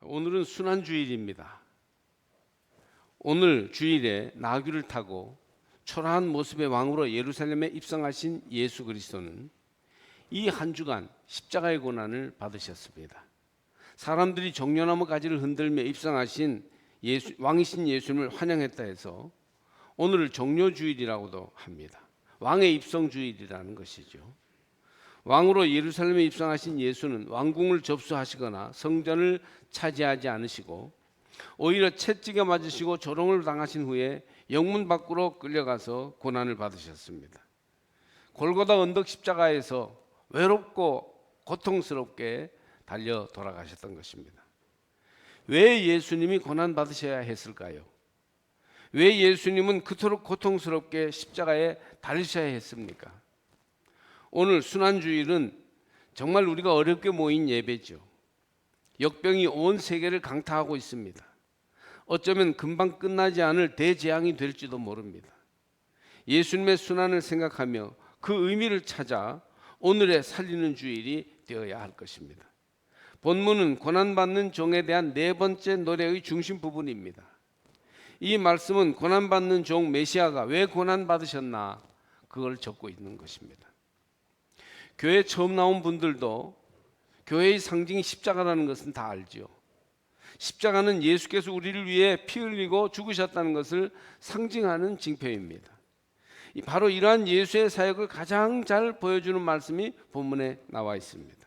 오늘은 순환주일입니다. 오늘 주일에 나귀를 타고 초라한 모습의 왕으로 예루살렘에 입성하신 예수 그리스도는 이 한 주간 십자가의 고난을 받으셨습니다. 사람들이 종려나무 가지를 흔들며 입성하신 왕이신 예수님을 환영했다 해서 오늘을 종려주일이라고도 합니다. 왕의 입성주일이라는 것이죠. 왕으로 예루살렘에 입성하신 예수는 왕궁을 접수하시거나 성전을 차지하지 않으시고 오히려 채찍에 맞으시고 조롱을 당하신 후에 영문 밖으로 끌려가서 고난을 받으셨습니다. 골고다 언덕 십자가에서 외롭고 고통스럽게 달려 돌아가셨던 것입니다. 왜 예수님이 고난 받으셔야 했을까요? 왜 예수님은 그토록 고통스럽게 십자가에 달리셔야 했습니까? 오늘 순환주일은 정말 우리가 어렵게 모인 예배죠. 역병이 온 세계를 강타하고 있습니다. 어쩌면 금방 끝나지 않을 대재앙이 될지도 모릅니다. 예수님의 순환을 생각하며 그 의미를 찾아 오늘의 살리는 주일이 되어야 할 것입니다. 본문은 고난받는 종에 대한 네 번째 노래의 중심 부분입니다. 이 말씀은 고난받는 종 메시아가 왜 고난받으셨나 그걸 적고 있는 것입니다. 교회 처음 나온 분들도 교회의 상징이 십자가라는 것은 다 알죠. 십자가는 예수께서 우리를 위해 피 흘리고 죽으셨다는 것을 상징하는 징표입니다. 바로 이러한 예수의 사역을 가장 잘 보여주는 말씀이 본문에 나와 있습니다.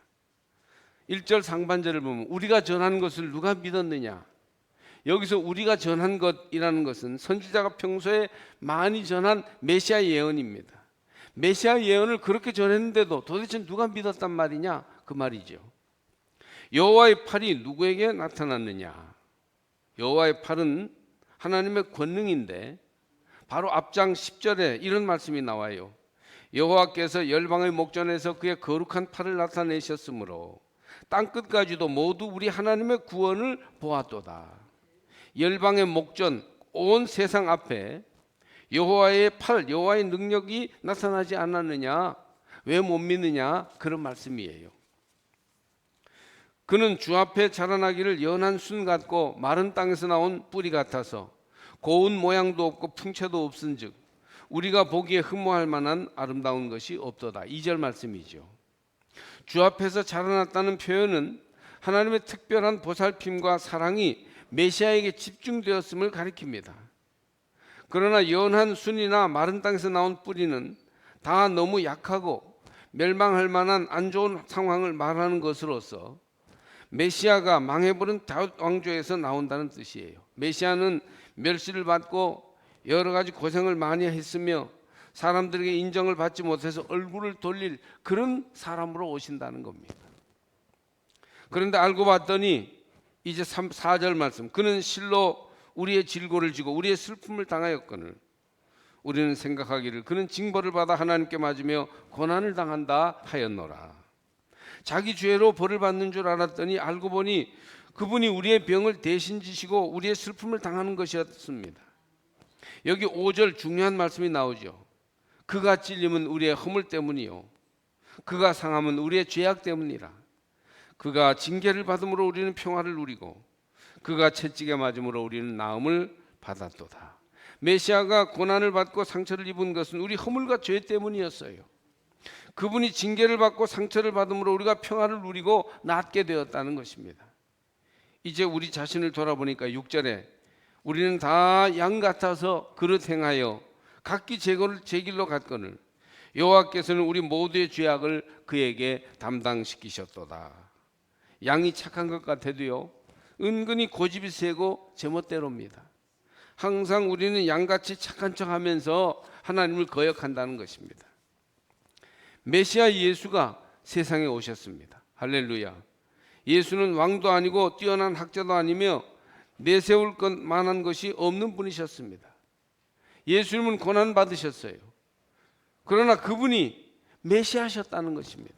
1절 상반절을 보면 우리가 전한 것을 누가 믿었느냐? 여기서 우리가 전한 것이라는 것은 선지자가 평소에 많이 전한 메시아 예언입니다. 메시아 예언을 그렇게 전했는데도 도대체 누가 믿었단 말이냐? 그 말이죠. 여호와의 팔이 누구에게 나타났느냐? 여호와의 팔은 하나님의 권능인데 바로 앞장 10절에 이런 말씀이 나와요. 여호와께서 열방의 목전에서 그의 거룩한 팔을 나타내셨으므로 땅끝까지도 모두 우리 하나님의 구원을 보았도다. 열방의 목전, 온 세상 앞에 여호와의 팔, 여호와의 능력이 나타나지 않았느냐? 왜 못 믿느냐? 그런 말씀이에요. 그는 주 앞에 자라나기를 연한 순 같고 마른 땅에서 나온 뿌리 같아서 고운 모양도 없고 풍채도 없은즉 우리가 보기에 흠모할 만한 아름다운 것이 없도다. 2절 말씀이죠. 주 앞에서 자라났다는 표현은 하나님의 특별한 보살핌과 사랑이 메시아에게 집중되었음을 가리킵니다. 그러나 연한 순이나 마른 땅에서 나온 뿌리는 다 너무 약하고 멸망할 만한 안 좋은 상황을 말하는 것으로서 메시아가 망해버린 다윗 왕조에서 나온다는 뜻이에요. 메시아는 멸시를 받고 여러 가지 고생을 많이 했으며 사람들에게 인정을 받지 못해서 얼굴을 돌릴 그런 사람으로 오신다는 겁니다. 그런데 알고 봤더니 이제 4절 말씀, 그는 실로 우리의 질고를 지고 우리의 슬픔을 당하였거늘 우리는 생각하기를 그는 징벌을 받아 하나님께 맞으며 고난을 당한다 하였노라. 자기 죄로 벌을 받는 줄 알았더니 알고 보니 그분이 우리의 병을 대신 지시고 우리의 슬픔을 당하는 것이었습니다. 여기 5절 중요한 말씀이 나오죠. 그가 찔림은 우리의 허물 때문이요 그가 상함은 우리의 죄악 때문이라. 그가 징계를 받음으로 우리는 평화를 누리고 그가 채찍에 맞음으로 우리는 나음을 받았도다. 메시아가 고난을 받고 상처를 입은 것은 우리 허물과 죄 때문이었어요. 그분이 징계를 받고 상처를 받음으로 우리가 평화를 누리고 낫게 되었다는 것입니다. 이제 우리 자신을 돌아보니까 6절에 우리는 다 양 같아서 그릇 행하여 각기 제 길로 갔거늘 여호와께서는 우리 모두의 죄악을 그에게 담당시키셨도다. 양이 착한 것 같아도요 은근히 고집이 세고 제멋대로입니다. 항상 우리는 양같이 착한 척하면서 하나님을 거역한다는 것입니다. 메시아 예수가 세상에 오셨습니다. 할렐루야. 예수는 왕도 아니고 뛰어난 학자도 아니며 내세울 것 만한 것이 없는 분이셨습니다. 예수님은 고난 받으셨어요. 그러나 그분이 메시아셨다는 것입니다.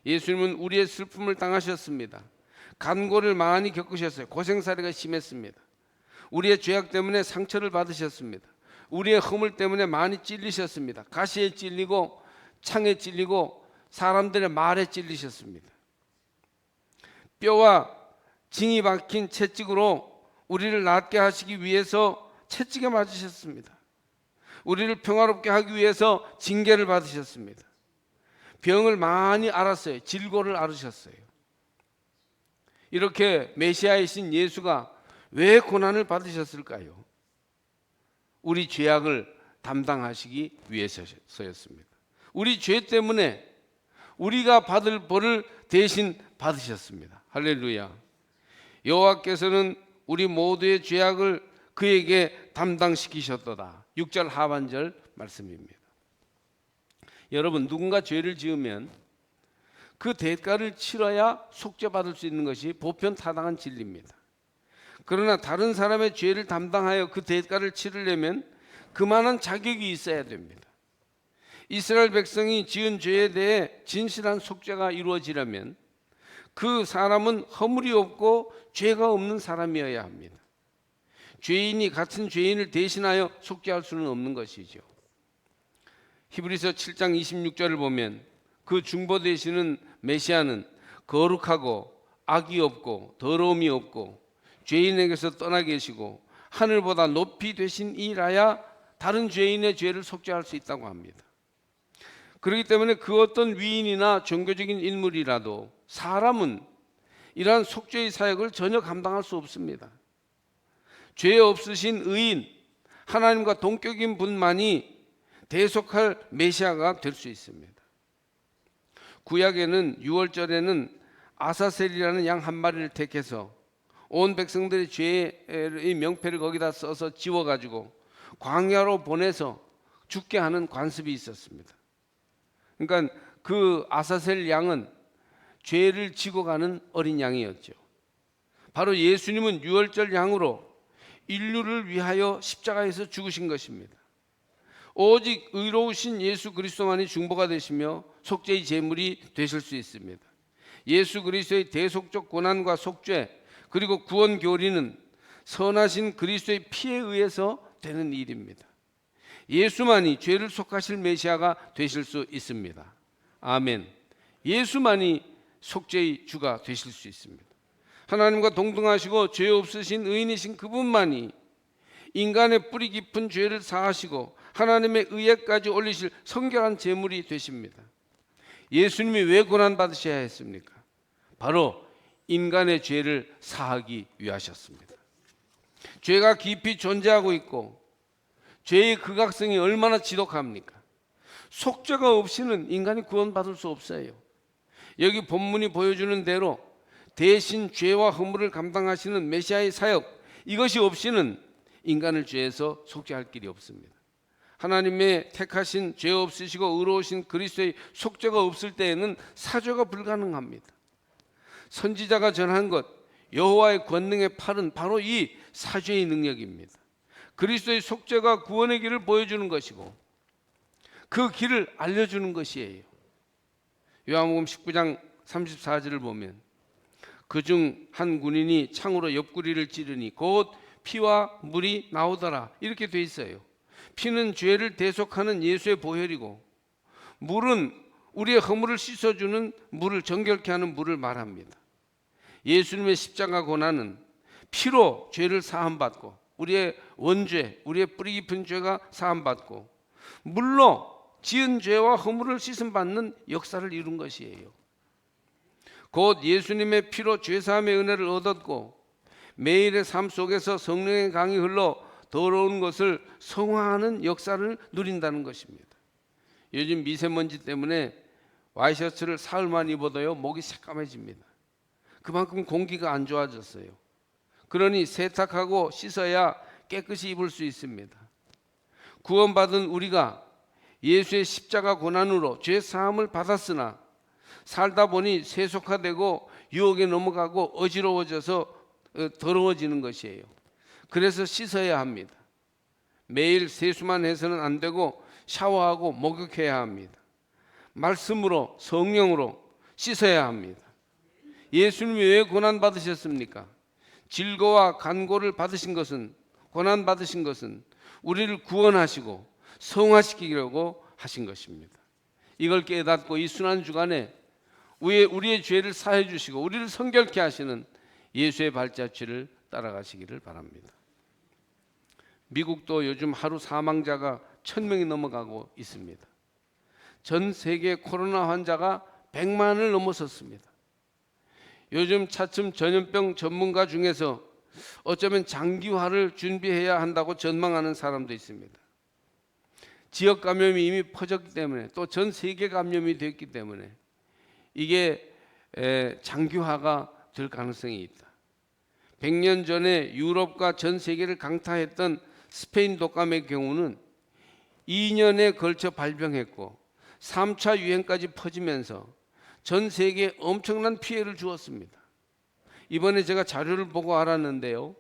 예수님은 우리의 슬픔을 당하셨습니다. 간고를 많이 겪으셨어요. 고생사리가 심했습니다. 우리의 죄악 때문에 상처를 받으셨습니다. 우리의 허물 때문에 많이 찔리셨습니다. 가시에 찔리고 창에 찔리고 사람들의 말에 찔리셨습니다. 뼈와 징이 박힌 채찍으로 우리를 낫게 하시기 위해서 채찍에 맞으셨습니다. 우리를 평화롭게 하기 위해서 징계를 받으셨습니다. 병을 많이 앓았어요. 질고를 앓으셨어요. 이렇게 메시아이신 예수가 왜 고난을 받으셨을까요? 우리 죄악을 담당하시기 위해서였습니다. 우리 죄 때문에 우리가 받을 벌을 대신 받으셨습니다. 할렐루야. 여호와께서는 우리 모두의 죄악을 그에게 담당시키셨도다. 6절 하반절 말씀입니다. 여러분, 누군가 죄를 지으면 그 대가를 치러야 속죄받을 수 있는 것이 보편타당한 진리입니다. 그러나 다른 사람의 죄를 담당하여 그 대가를 치르려면 그만한 자격이 있어야 됩니다. 이스라엘 백성이 지은 죄에 대해 진실한 속죄가 이루어지려면 그 사람은 허물이 없고 죄가 없는 사람이어야 합니다. 죄인이 같은 죄인을 대신하여 속죄할 수는 없는 것이죠. 히브리서 7장 26절을 보면 그 중보 되시는 메시아는 거룩하고 악이 없고 더러움이 없고 죄인에게서 떠나 계시고 하늘보다 높이 되신 이라야 다른 죄인의 죄를 속죄할 수 있다고 합니다. 그렇기 때문에 그 어떤 위인이나 종교적인 인물이라도 사람은 이러한 속죄의 사역을 전혀 감당할 수 없습니다. 죄 없으신 의인, 하나님과 동격인 분만이 대속할 메시아가 될 수 있습니다. 구약에는 6월절에는 아사셀이라는 양 한 마리를 택해서 온 백성들의 죄의 명패를 거기다 써서 지워가지고 광야로 보내서 죽게 하는 관습이 있었습니다. 그러니까 그 아사셀 양은 죄를 지고 가는 어린 양이었죠. 바로 예수님은 6월절 양으로 인류를 위하여 십자가에서 죽으신 것입니다. 오직 의로우신 예수 그리스도만이 중보가 되시며 속죄의 제물이 되실 수 있습니다. 예수 그리스도의 대속적 고난과 속죄 그리고 구원 교리는 선하신 그리스도의 피에 의해서 되는 일입니다. 예수만이 죄를 속하실 메시아가 되실 수 있습니다. 아멘. 예수만이 속죄의 주가 되실 수 있습니다. 하나님과 동등하시고 죄 없으신 의인이신 그분만이 인간의 뿌리 깊은 죄를 사하시고 하나님의 의에까지 올리실 성결한 제물이 되십니다. 예수님이 왜 고난받으셔야 했습니까? 바로 인간의 죄를 사하기 위하셨습니다. 죄가 깊이 존재하고 있고 죄의 극악성이 얼마나 지독합니까? 속죄가 없이는 인간이 구원받을 수 없어요. 여기 본문이 보여주는 대로 대신 죄와 허물을 감당하시는 메시아의 사역, 이것이 없이는 인간을 죄에서 속죄할 길이 없습니다. 하나님의 택하신 죄 없으시고 의로우신 그리스도의 속죄가 없을 때에는 사죄가 불가능합니다. 선지자가 전한 것, 여호와의 권능의 팔은 바로 이 사죄의 능력입니다. 그리스도의 속죄가 구원의 길을 보여주는 것이고 그 길을 알려주는 것이에요. 요한복음 19장 34절을 보면 그중 한 군인이 창으로 옆구리를 찌르니 곧 피와 물이 나오더라, 이렇게 돼 있어요. 피는 죄를 대속하는 예수의 보혈이고 물은 우리의 허물을 씻어주는 물을, 정결케 하는 물을 말합니다. 예수님의 십자가 고난은 피로 죄를 사함받고 우리의 원죄, 우리의 뿌리 깊은 죄가 사함받고 물로 지은 죄와 허물을 씻음받는 역사를 이룬 것이에요. 곧 예수님의 피로 죄사함의 은혜를 얻었고 매일의 삶 속에서 성령의 강이 흘러 더러운 것을 성화하는 역사를 누린다는 것입니다. 요즘 미세먼지 때문에 와이셔츠를 사흘만 입어도요 목이 새까매집니다. 그만큼 공기가 안 좋아졌어요. 그러니 세탁하고 씻어야 깨끗이 입을 수 있습니다. 구원받은 우리가 예수의 십자가 고난으로 죄 사함을 받았으나 살다 보니 세속화되고 유혹에 넘어가고 어지러워져서 더러워지는 것이에요. 그래서 씻어야 합니다. 매일 세수만 해서는 안 되고 샤워하고 목욕해야 합니다. 말씀으로, 성령으로 씻어야 합니다. 예수님이 왜 고난 받으셨습니까? 질고와 간고를 받으신 것은, 고난 받으신 것은 우리를 구원하시고 성화시키려고 하신 것입니다. 이걸 깨닫고 이 순환 주간에 우리의 죄를 사해 주시고 우리를 성결케 하시는 예수의 발자취를 따라가시기를 바랍니다. 미국도 요즘 하루 사망자가 1000명이 넘어가고 있습니다. 전 세계 코로나 환자가 100만을 넘어섰습니다. 요즘 차츰 전염병 전문가 중에서 어쩌면 장기화를 준비해야 한다고 전망하는 사람도 있습니다. 지역 감염이 이미 퍼졌기 때문에 또 전 세계 감염이 됐기 때문에 이게 장기화가 될 가능성이 있다. 100년 전에 유럽과 전 세계를 강타했던 스페인 독감의 경우는 2년에 걸쳐 발병했고 3차 유행까지 퍼지면서 전 세계에 엄청난 피해를 주었습니다. 이번에 제가 자료를 보고 알았는데요,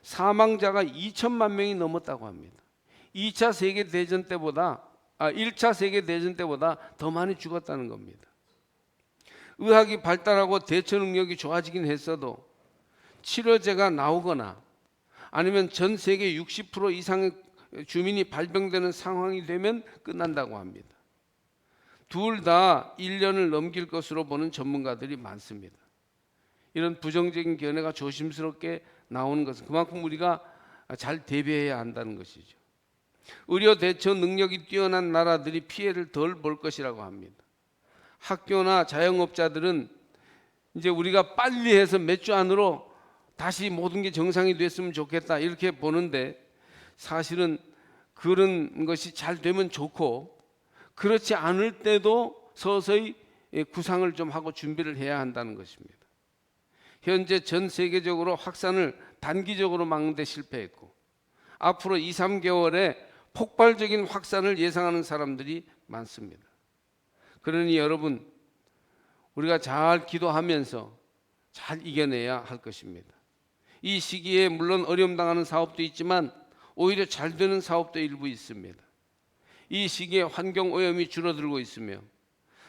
사망자가 2천만 명이 넘었다고 합니다. 1차 세계대전 때보다 더 많이 죽었다는 겁니다. 의학이 발달하고 대처 능력이 좋아지긴 했어도 치료제가 나오거나 아니면 전 세계 60% 이상의 주민이 발병되는 상황이 되면 끝난다고 합니다. 둘 다 1년을 넘길 것으로 보는 전문가들이 많습니다. 이런 부정적인 견해가 조심스럽게 나오는 것은 그만큼 우리가 잘 대비해야 한다는 것이죠. 의료 대처 능력이 뛰어난 나라들이 피해를 덜 볼 것이라고 합니다. 학교나 자영업자들은 이제 우리가 빨리 해서 몇 주 안으로 다시 모든 게 정상이 됐으면 좋겠다 이렇게 보는데, 사실은 그런 것이 잘 되면 좋고 그렇지 않을 때도 서서히 구상을 좀 하고 준비를 해야 한다는 것입니다. 현재 전 세계적으로 확산을 단기적으로 막는 데 실패했고 앞으로 2, 3개월에 폭발적인 확산을 예상하는 사람들이 많습니다. 그러니 여러분, 우리가 잘 기도하면서 잘 이겨내야 할 것입니다. 이 시기에 물론 어려움 당하는 사업도 있지만 오히려 잘 되는 사업도 일부 있습니다. 이 시기에 환경 오염이 줄어들고 있으며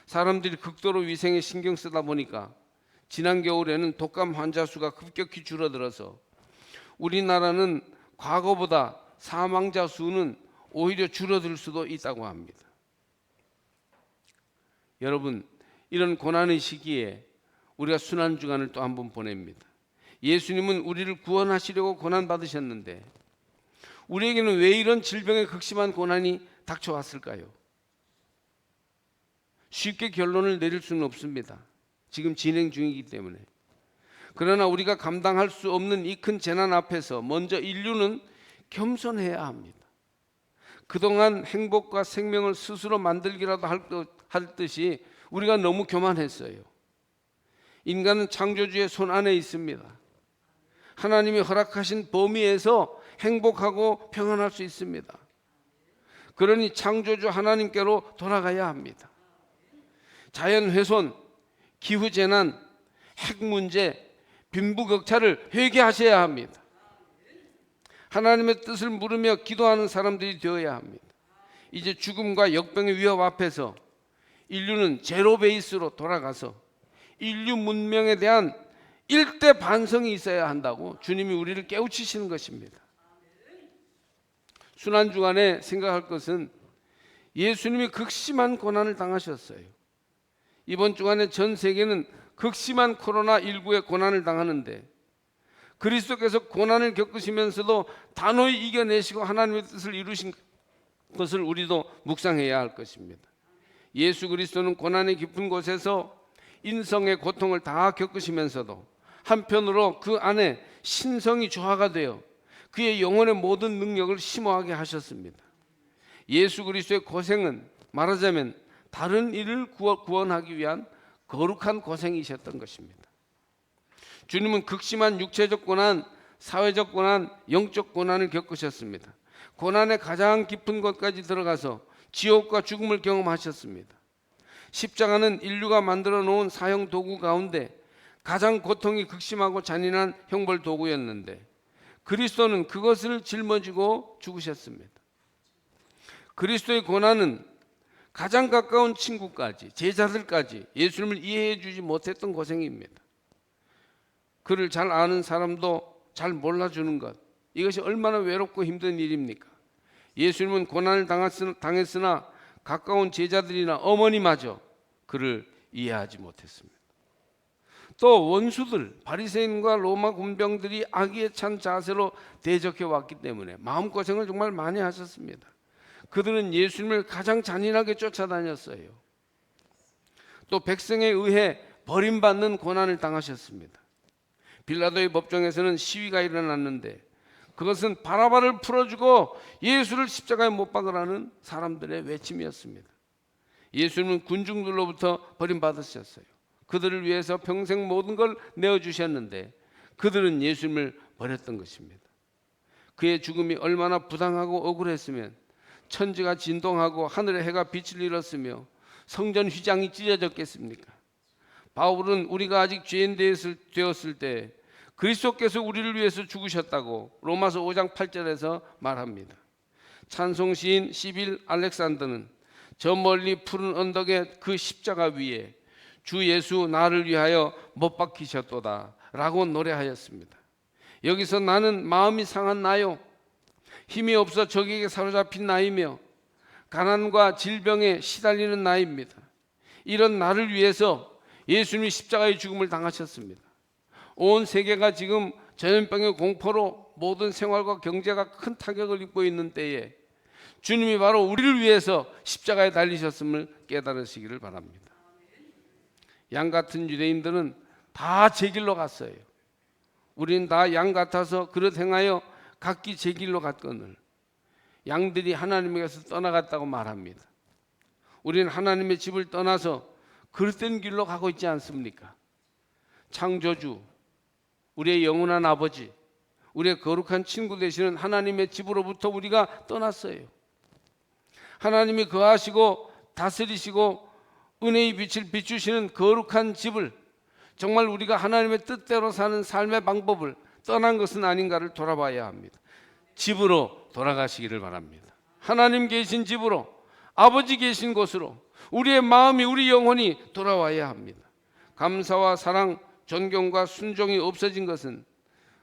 사람들이 극도로 위생에 신경 쓰다 보니까 지난 겨울에는 독감 환자 수가 급격히 줄어들어서 우리나라는 과거보다 사망자 수는 오히려 줄어들 수도 있다고 합니다. 여러분, 이런 고난의 시기에 우리가 순환주간을 또 한 번 보냅니다. 예수님은 우리를 구원하시려고 고난받으셨는데 우리에게는 왜 이런 질병의 극심한 고난이 닥쳐왔을까요? 쉽게 결론을 내릴 수는 없습니다. 지금 진행 중이기 때문에. 그러나 우리가 감당할 수 없는 이 큰 재난 앞에서 먼저 인류는 겸손해야 합니다. 그동안 행복과 생명을 스스로 만들기라도 할 듯이 우리가 너무 교만했어요. 인간은 창조주의 손 안에 있습니다. 하나님이 허락하신 범위에서 행복하고 평안할 수 있습니다. 그러니 창조주 하나님께로 돌아가야 합니다. 자연훼손, 기후재난, 핵문제, 빈부격차를 회개하셔야 합니다. 하나님의 뜻을 물으며 기도하는 사람들이 되어야 합니다. 이제 죽음과 역병의 위협 앞에서 인류는 제로 베이스로 돌아가서 인류 문명에 대한 일대 반성이 있어야 한다고 주님이 우리를 깨우치시는 것입니다. 순환주간에 생각할 것은 예수님이 극심한 고난을 당하셨어요. 이번 주간에 전 세계는 극심한 코로나19의 고난을 당하는데 그리스도께서 고난을 겪으시면서도 단호히 이겨내시고 하나님의 뜻을 이루신 것을 우리도 묵상해야 할 것입니다. 예수 그리스도는 고난의 깊은 곳에서 인성의 고통을 다 겪으시면서도 한편으로 그 안에 신성이 조화가 되어 그의 영혼의 모든 능력을 심오하게 하셨습니다. 예수 그리스도의 고생은 말하자면 다른 이를 구원하기 위한 거룩한 고생이셨던 것입니다. 주님은 극심한 육체적 고난, 사회적 고난, 영적 고난을 겪으셨습니다. 고난의 가장 깊은 곳까지 들어가서 지옥과 죽음을 경험하셨습니다. 십자가는 인류가 만들어 놓은 사형 도구 가운데 가장 고통이 극심하고 잔인한 형벌 도구였는데 그리스도는 그것을 짊어지고 죽으셨습니다. 그리스도의 고난은 가장 가까운 친구까지, 제자들까지 예수님을 이해해 주지 못했던 고생입니다. 그를 잘 아는 사람도 잘 몰라주는 것, 이것이 얼마나 외롭고 힘든 일입니까? 예수님은 고난을 당했으나 가까운 제자들이나 어머니마저 그를 이해하지 못했습니다. 또 원수들 바리새인과 로마 군병들이 악의에 찬 자세로 대적해 왔기 때문에 마음고생을 정말 많이 하셨습니다. 그들은 예수님을 가장 잔인하게 쫓아다녔어요. 또 백성에 의해 버림받는 고난을 당하셨습니다. 빌라도의 법정에서는 시위가 일어났는데 그것은 바라바를 풀어주고 예수를 십자가에 못 박으라는 사람들의 외침이었습니다. 예수님은 군중들로부터 버림받으셨어요. 그들을 위해서 평생 모든 걸 내어주셨는데 그들은 예수님을 버렸던 것입니다. 그의 죽음이 얼마나 부당하고 억울했으면 천지가 진동하고 하늘의 해가 빛을 잃었으며 성전 휘장이 찢어졌겠습니까? 바울은 우리가 아직 죄인 되었을 때 그리스도께서 우리를 위해서 죽으셨다고 로마서 5장 8절에서 말합니다. 찬송시인 시빌 알렉산더는 저 멀리 푸른 언덕의 그 십자가 위에 주 예수 나를 위하여 못 박히셨도다 라고 노래하였습니다. 여기서 나는 마음이 상한 나요, 힘이 없어 적에게 사로잡힌 나이며 가난과 질병에 시달리는 나입니다. 이런 나를 위해서 예수님이 십자가의 죽음을 당하셨습니다. 온 세계가 지금 전염병의 공포로 모든 생활과 경제가 큰 타격을 입고 있는 때에 주님이 바로 우리를 위해서 십자가에 달리셨음을 깨달으시기를 바랍니다. 양 같은 유대인들은 다 제 길로 갔어요. 우리는 다 양 같아서 그릇 행하여 각기 제 길로 갔거늘 양들이 하나님에게서 떠나갔다고 말합니다. 우리는 하나님의 집을 떠나서 그릇된 길로 가고 있지 않습니까? 창조주, 우리의 영원한 아버지, 우리의 거룩한 친구 되시는 하나님의 집으로부터 우리가 떠났어요. 하나님이 거하시고 다스리시고 은혜의 빛을 비추시는 거룩한 집을, 정말 우리가 하나님의 뜻대로 사는 삶의 방법을 떠난 것은 아닌가를 돌아봐야 합니다. 집으로 돌아가시기를 바랍니다. 하나님 계신 집으로, 아버지 계신 곳으로 우리의 마음이, 우리 영혼이 돌아와야 합니다. 감사와 사랑, 존경과 순종이 없어진 것은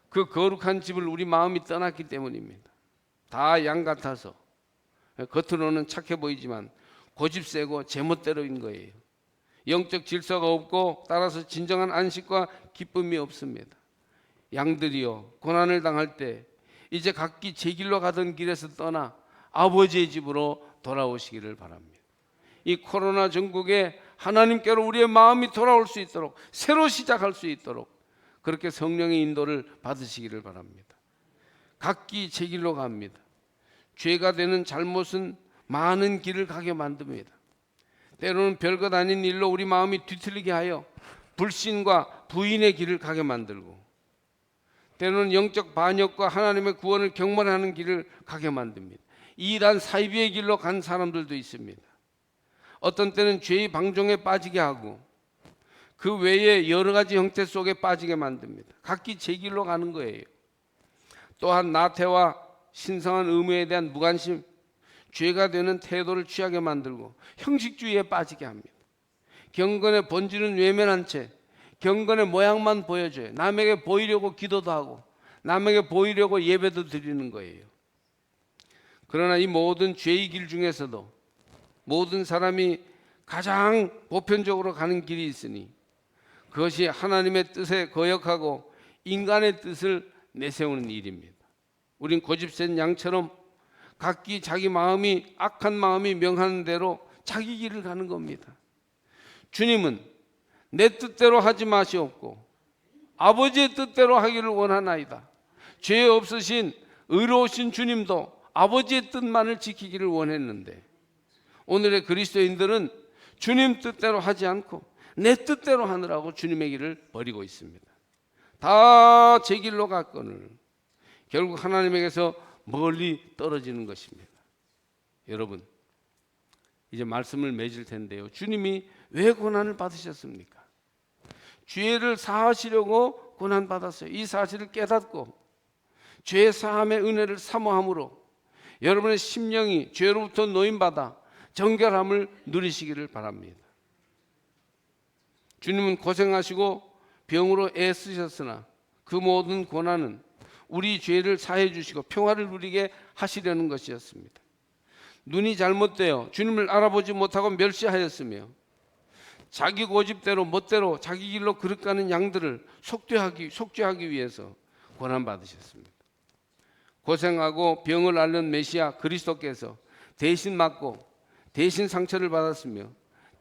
그 거룩한 집을 우리 마음이 떠났기 때문입니다. 다 양 같아서 겉으로는 착해 보이지만 고집세고 제멋대로인 거예요. 영적 질서가 없고 따라서 진정한 안식과 기쁨이 없습니다. 양들이여, 고난을 당할 때 이제 각기 제 길로 가던 길에서 떠나 아버지의 집으로 돌아오시기를 바랍니다. 이 코로나 전국에 하나님께로 우리의 마음이 돌아올 수 있도록, 새로 시작할 수 있도록 그렇게 성령의 인도를 받으시기를 바랍니다. 각기 제 길로 갑니다. 죄가 되는 잘못은 많은 길을 가게 만듭니다. 때로는 별것 아닌 일로 우리 마음이 뒤틀리게 하여 불신과 부인의 길을 가게 만들고, 때로는 영적 반역과 하나님의 구원을 경멸하는 길을 가게 만듭니다. 이단 사이비의 길로 간 사람들도 있습니다. 어떤 때는 죄의 방종에 빠지게 하고 그 외에 여러 가지 형태 속에 빠지게 만듭니다. 각기 제 길로 가는 거예요. 또한 나태와 신성한 의무에 대한 무관심, 죄가 되는 태도를 취하게 만들고 형식주의에 빠지게 합니다. 경건의 본질은 외면한 채 경건의 모양만 보여줘요. 남에게 보이려고 기도도 하고 남에게 보이려고 예배도 드리는 거예요. 그러나 이 모든 죄의 길 중에서도 모든 사람이 가장 보편적으로 가는 길이 있으니 그것이 하나님의 뜻에 거역하고 인간의 뜻을 내세우는 일입니다. 우린 고집센 양처럼 각기 자기 마음이, 악한 마음이 명하는 대로 자기 길을 가는 겁니다. 주님은 내 뜻대로 하지 마시옵고 아버지의 뜻대로 하기를 원하나이다. 죄 없으신 의로우신 주님도 아버지의 뜻만을 지키기를 원했는데 오늘의 그리스도인들은 주님 뜻대로 하지 않고 내 뜻대로 하느라고 주님의 길을 버리고 있습니다. 다 제 길로 갔거늘 결국 하나님에게서 멀리 떨어지는 것입니다. 여러분, 이제 말씀을 맺을 텐데요. 주님이 왜 고난을 받으셨습니까? 죄를 사하시려고 고난받았어요. 이 사실을 깨닫고 죄 사함의 은혜를 사모함으로 여러분의 심령이 죄로부터 노임받아 정결함을 누리시기를 바랍니다. 주님은 고생하시고 병으로 애쓰셨으나 그 모든 고난은 우리 죄를 사해 주시고 평화를 누리게 하시려는 것이었습니다. 눈이 잘못되어 주님을 알아보지 못하고 멸시하였으며 자기 고집대로 멋대로 자기 길로 그릇 가는 양들을 속죄하기 위해서 고난받으셨습니다. 고생하고 병을 앓는 메시아 그리스도께서 대신 맞고 대신 상처를 받았으며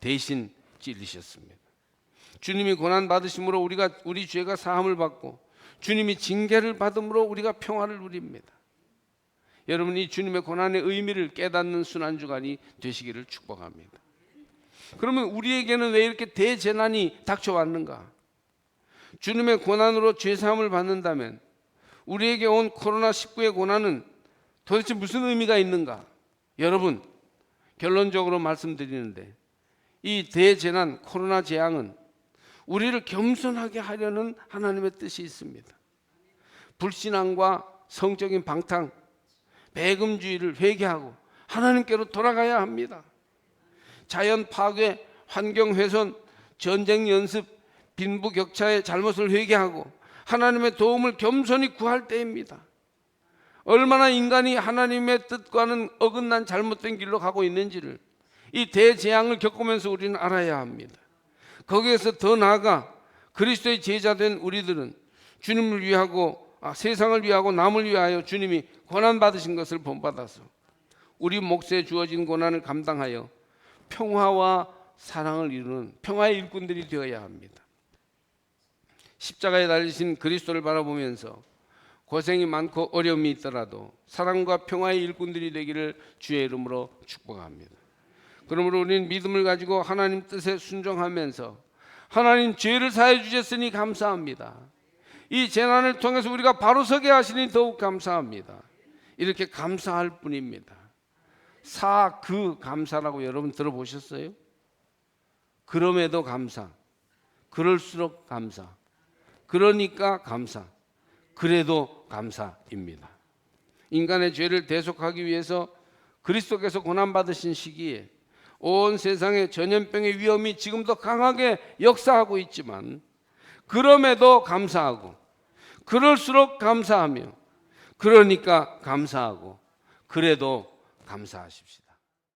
대신 찔리셨습니다. 주님이 고난받으심으로 우리 죄가 사함을 받고 주님이 징계를 받음으로 우리가 평화를 누립니다. 여러분이 주님의 고난의 의미를 깨닫는 순환주간이 되시기를 축복합니다. 그러면 우리에게는 왜 이렇게 대재난이 닥쳐왔는가? 주님의 고난으로 죄사함을 받는다면 우리에게 온 코로나19의 고난은 도대체 무슨 의미가 있는가? 여러분, 결론적으로 말씀드리는데 이 대재난 코로나 재앙은 우리를 겸손하게 하려는 하나님의 뜻이 있습니다. 불신앙과 성적인 방탕, 배금주의를 회개하고 하나님께로 돌아가야 합니다. 자연 파괴, 환경 훼손, 전쟁 연습, 빈부격차의 잘못을 회개하고 하나님의 도움을 겸손히 구할 때입니다. 얼마나 인간이 하나님의 뜻과는 어긋난 잘못된 길로 가고 있는지를 이 대재앙을 겪으면서 우리는 알아야 합니다. 거기에서 더 나아가 그리스도의 제자된 우리들은 주님을 위하고 세상을 위하고 남을 위하여 주님이 고난받으신 것을 본받아서 우리 몫에 주어진 고난을 감당하여 평화와 사랑을 이루는 평화의 일꾼들이 되어야 합니다. 십자가에 달리신 그리스도를 바라보면서 고생이 많고 어려움이 있더라도 사랑과 평화의 일꾼들이 되기를 주의 이름으로 축복합니다. 그러므로 우리는 믿음을 가지고 하나님 뜻에 순종하면서 하나님 죄를 사해 주셨으니 감사합니다. 이 재난을 통해서 우리가 바로 서게 하시니 더욱 감사합니다. 이렇게 감사할 뿐입니다. 감사라고 여러분 들어보셨어요? 그럼에도 감사, 그럴수록 감사, 그러니까 감사, 그래도 감사입니다. 인간의 죄를 대속하기 위해서 그리스도께서 고난받으신 시기에 온 세상의 전염병의 위험이 지금도 강하게 역사하고 있지만 그럼에도 감사하고 그럴수록 감사하며 그러니까 감사하고 그래도 감사하십시다.